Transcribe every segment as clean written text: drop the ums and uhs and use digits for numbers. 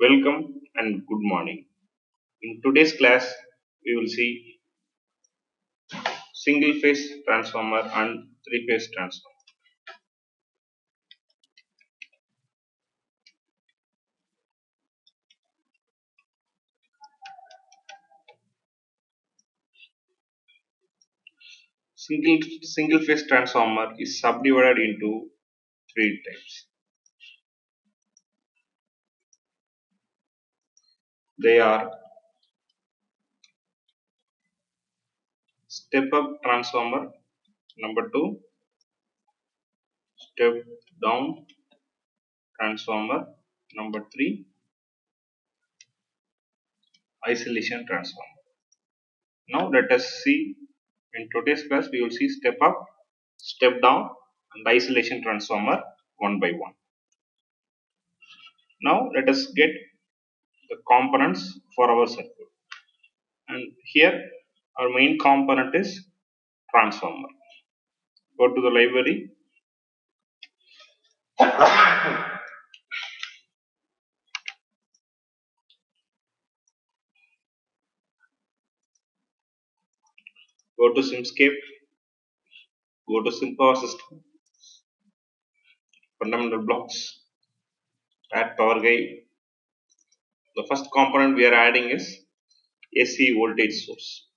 Welcome and good morning. In today's class, we will see single phase transformer and three phase transformer. Single phase transformer is subdivided into three types. They are step up transformer, number 2, step down transformer, number 3, isolation transformer. Now let us see, in today's class we will see step up, step down and isolation transformer one by one. Now let us get the components for our circuit, and here our main component is transformer. Go to the library, go to Simscape, go to Simpower system, fundamental blocks, add power guide. The first component we are adding is AC voltage source.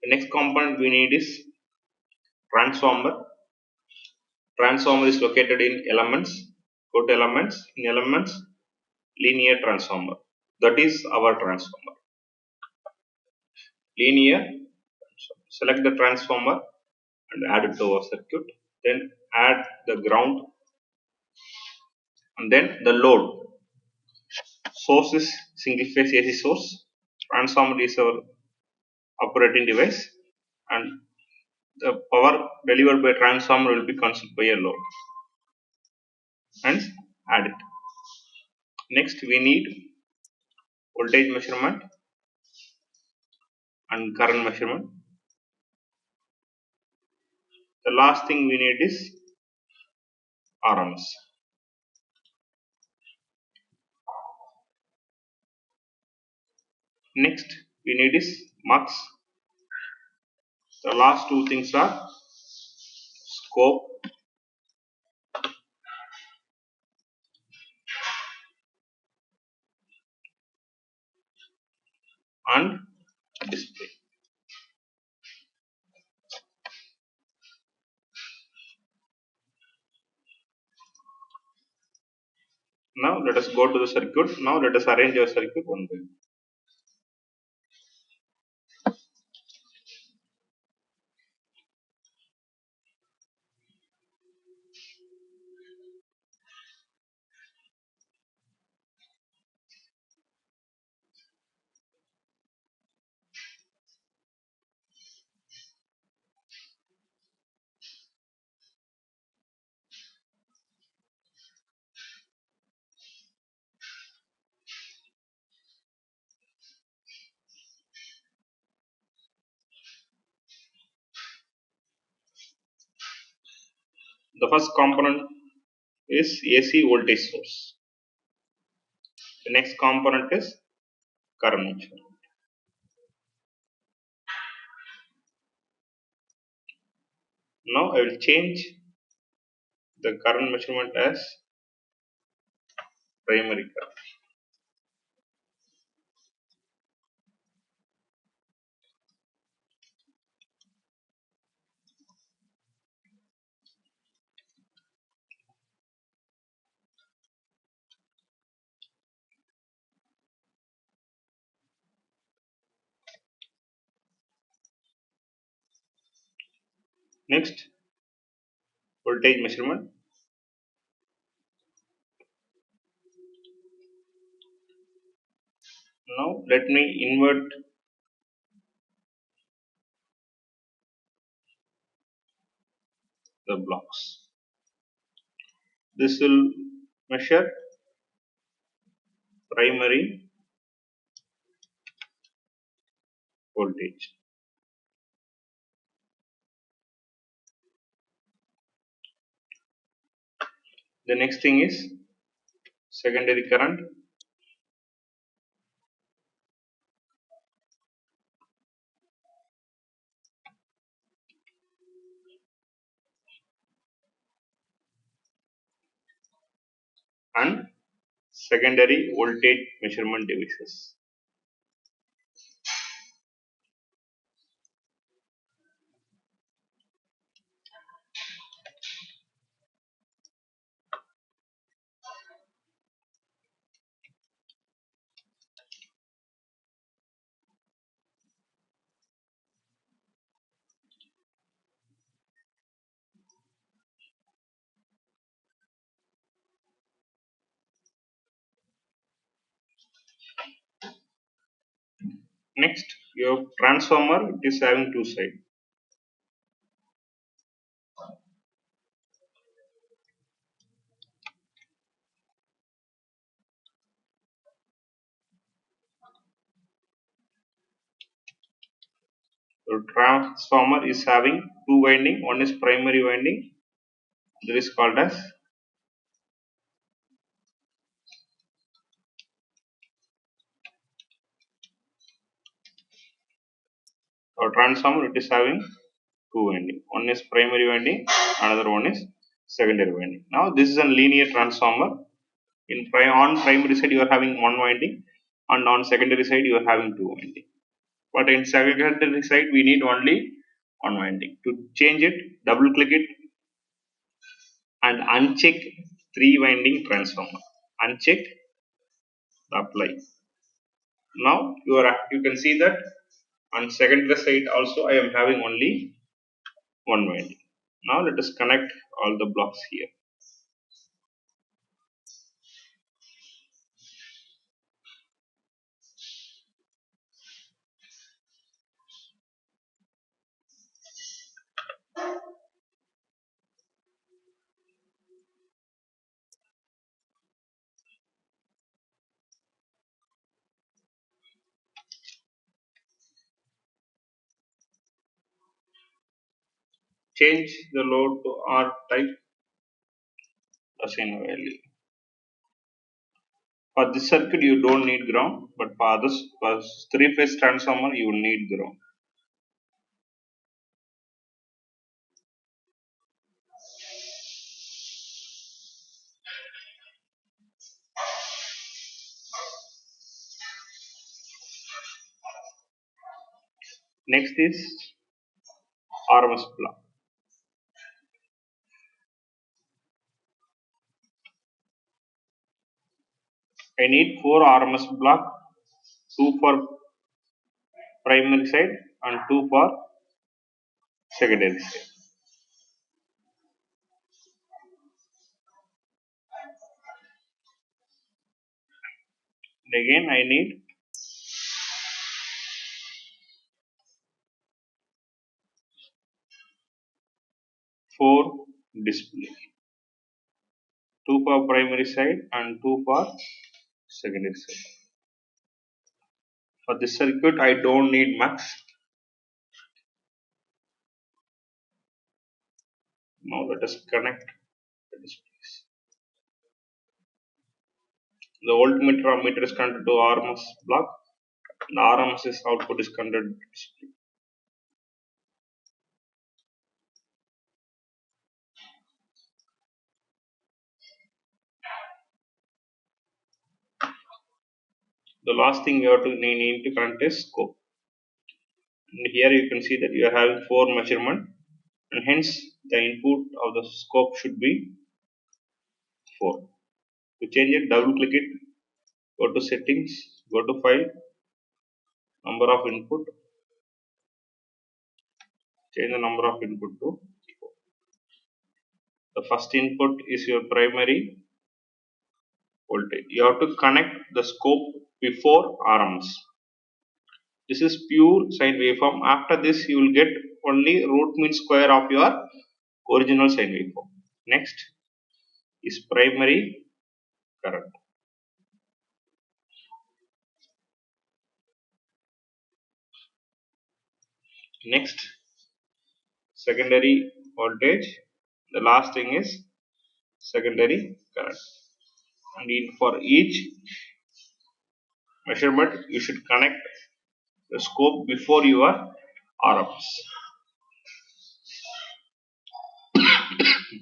The next component we need is transformer. Transformer is located in elements. Go to elements, in elements linear transformer. That is our transformer. Linear, select the transformer and add it to our circuit. Then add the ground and then the load. Source is single phase AC source. Transformer is our operating device, and the power delivered by transformer will be consumed by a load. Hence, add it. Next, we need voltage measurement and current measurement. The last thing we need is RMS. Next, we need is mux. The last two things are scope and display. Now let us go to the circuit. Now let us arrange our circuit one by one. The first component is AC voltage source. The next component is current measurement. Now I will change the current measurement as primary current. Next, voltage measurement. Now let me invert the blocks. This will measure primary voltage. The next thing is secondary current, and secondary voltage measurement devices. Next, your transformer, it is having two sides. The transformer is having two winding. One is primary winding. That is called as a transformer. It is having two winding. One is primary winding. Another one is secondary winding. Now this is a linear transformer. On primary side you are having one winding, and on secondary side you are having two winding. But in secondary side we need only one winding. To change it, double click it and uncheck three winding transformer. Uncheck, apply. Now you can see that on secondary side also I am having only one winding. Now let us connect all the blocks here. Change the load to R type, assign a value. For this circuit you don't need ground, but for this for three-phase transformer you will need ground. Next is RMS block. I need 4 RMS block, 2 for primary side and 2 for secondary side. And again I need 4 display, 2 for primary side and 2 for secondary side. For this circuit I don't need mux. Now let us connect the displays. The voltmeter ammeter is connected to RMS block. The RMS is output is connected to display. The last thing you have to need to connect is scope. And here you can see that you are having 4 measurement, and hence the input of the scope should be 4. To change it, double click it, go to settings, go to file, number of input, change the number of input to 4. The first input is your primary voltage. You have to connect the scope before RMS. This is pure sine waveform. After this you will get only root mean square of your original sine waveform. Next is primary current. Next, secondary voltage. The last thing is secondary current. and for each measurement you should connect the scope before your RMS.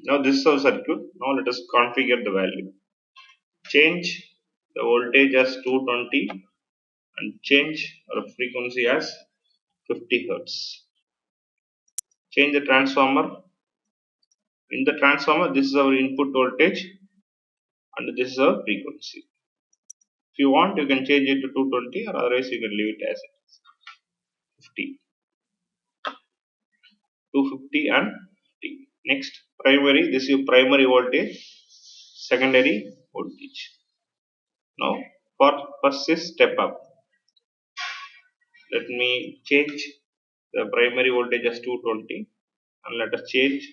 Now this is our circuit. Now let us configure the value. Change the voltage as 220 and change our frequency as 50 Hertz. Change the transformer. In the transformer, this is our input voltage and this is our frequency. If you want, you can change it to 220, or otherwise you can leave it as it is. 50. 250 and 50. Next, primary. This is your primary voltage, secondary voltage. Now, for first is step up. Let me change the primary voltage as 220 and let us change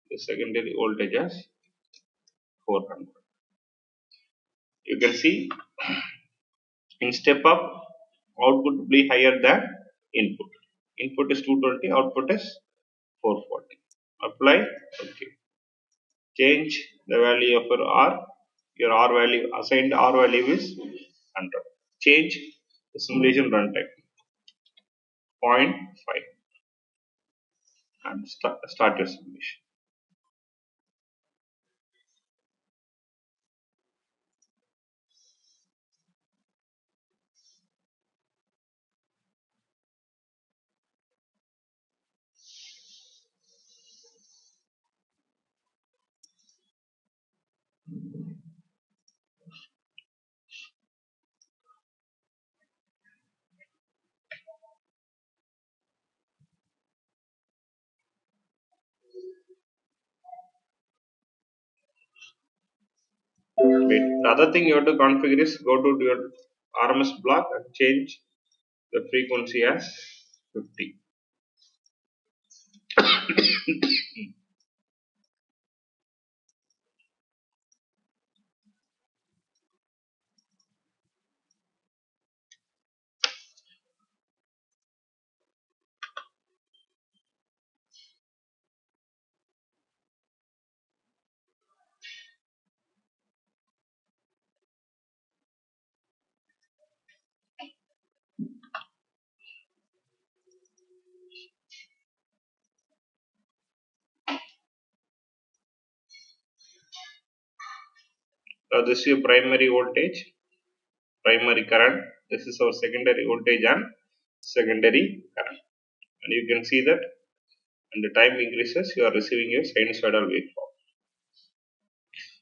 the secondary voltage as 400. You can see in step up, output will be higher than input. Input is 220, output is 440. Apply, okay. Change the value of your R. Your R value, assigned R value is 100. Change the simulation runtime, 0.5, and start your simulation. Wait. The other thing you have to configure is go to your RMS block and change the frequency as 50. Now this is your primary voltage, primary current. This is our secondary voltage and secondary current. And you can see that when the time increases, you are receiving a sinusoidal waveform.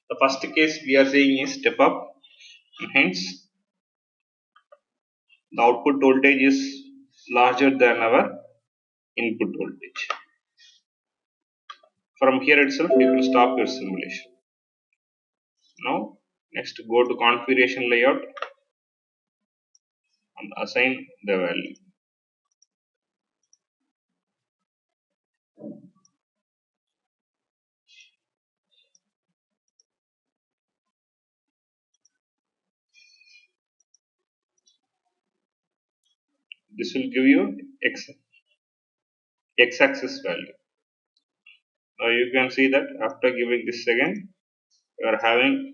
The first case we are seeing is step up, and hence the output voltage is larger than our input voltage. From here itself, you can stop your simulation. Now, next go to configuration layout and assign the value. This will give you x-axis value. Now you can see that after giving this second, you are having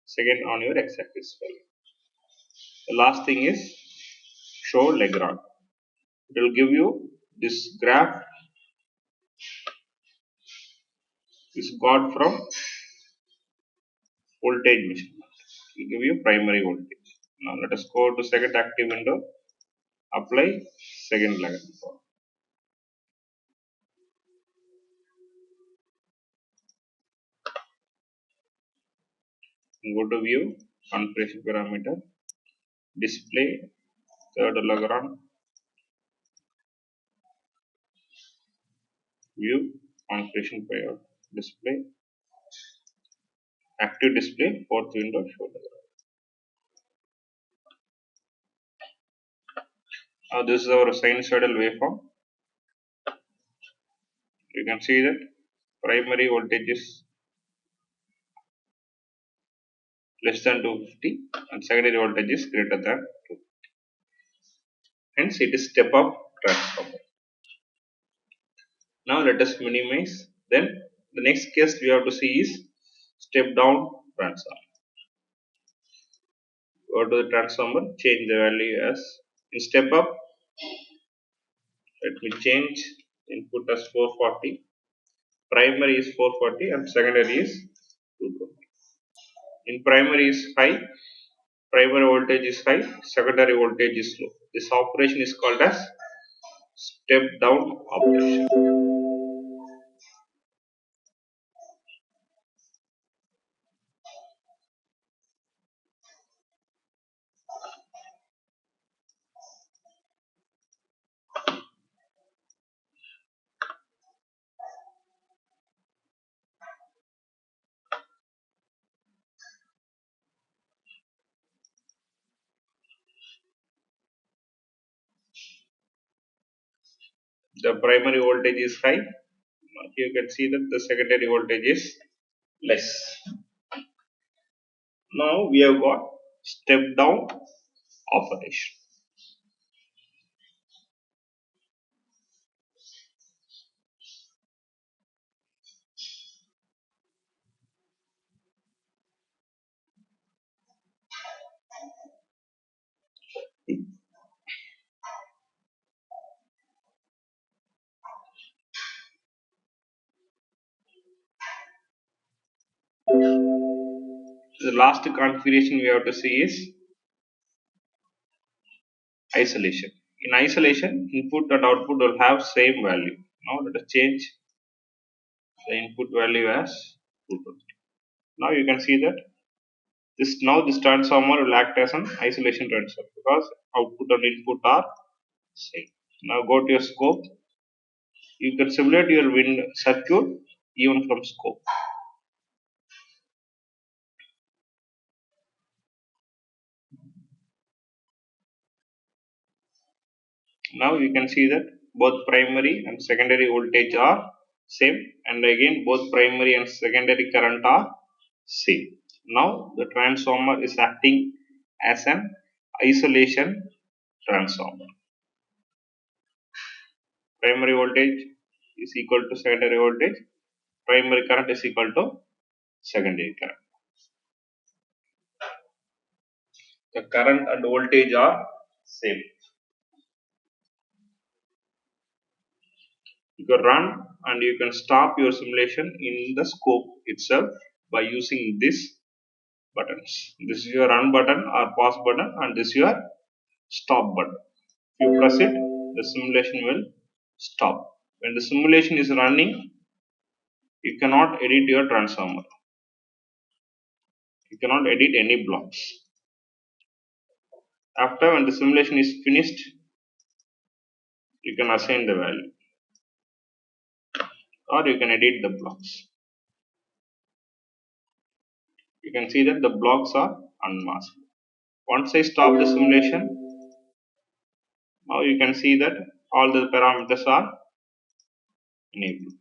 second on your x-axis value. The last thing is show Lagrange. It will give you this graph is got from voltage measurement. It will give you primary voltage. Now let us go to second active window, apply second Lagrange form. Go to view, configuration parameter, display, third Lagrange, view, configuration parameter, display, active display, fourth window, show Lagrange. Now this is our sinusoidal waveform. You can see that primary voltage is less than 250 and secondary voltage is greater than 250. Hence it is step up transformer. Now let us minimize. Then the next case we have to see is step down transformer. Go to the transformer, change the value as in step up. Let me change input as 440. Primary is 440 and secondary is 220. In primary is high, primary voltage is high, secondary voltage is low. This operation is called as step down operation. The primary voltage is high. You can see that the secondary voltage is less. Now we have got step down operation. The last configuration we have to see is isolation. In isolation, input and output will have same value. Now let us change the input value as 220. Now you can see that this transformer will act as an isolation transformer because output and input are same. Now go to your scope. You can simulate your wind circuit even from scope. Now you can see that both primary and secondary voltage are same, and again both primary and secondary current are same. Now the transformer is acting as an isolation transformer. Primary voltage is equal to secondary voltage, primary current is equal to secondary current. The current and voltage are same. You can run and you can stop your simulation in the scope itself by using this buttons. This is your run button or pause button, and this is your stop button. If you press it, the simulation will stop. When the simulation is running, you cannot edit your transformer. You cannot edit any blocks. After, when the simulation is finished, you can assign the value or you can edit the blocks. You can see that the blocks are unmasked. Once I stop the simulation, now you can see that all the parameters are enabled.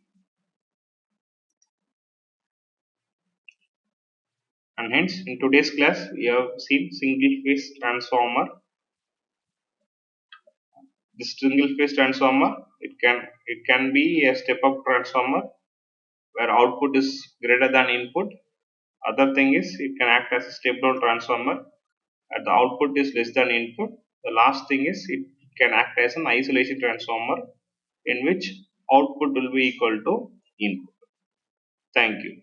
And hence, in today's class, we have seen single phase transformer. This single phase transformer, it can be a step up transformer where output is greater than input. Other thing is it can act as a step down transformer and the output is less than input. The last thing is it can act as an isolation transformer in which output will be equal to input. Thank you.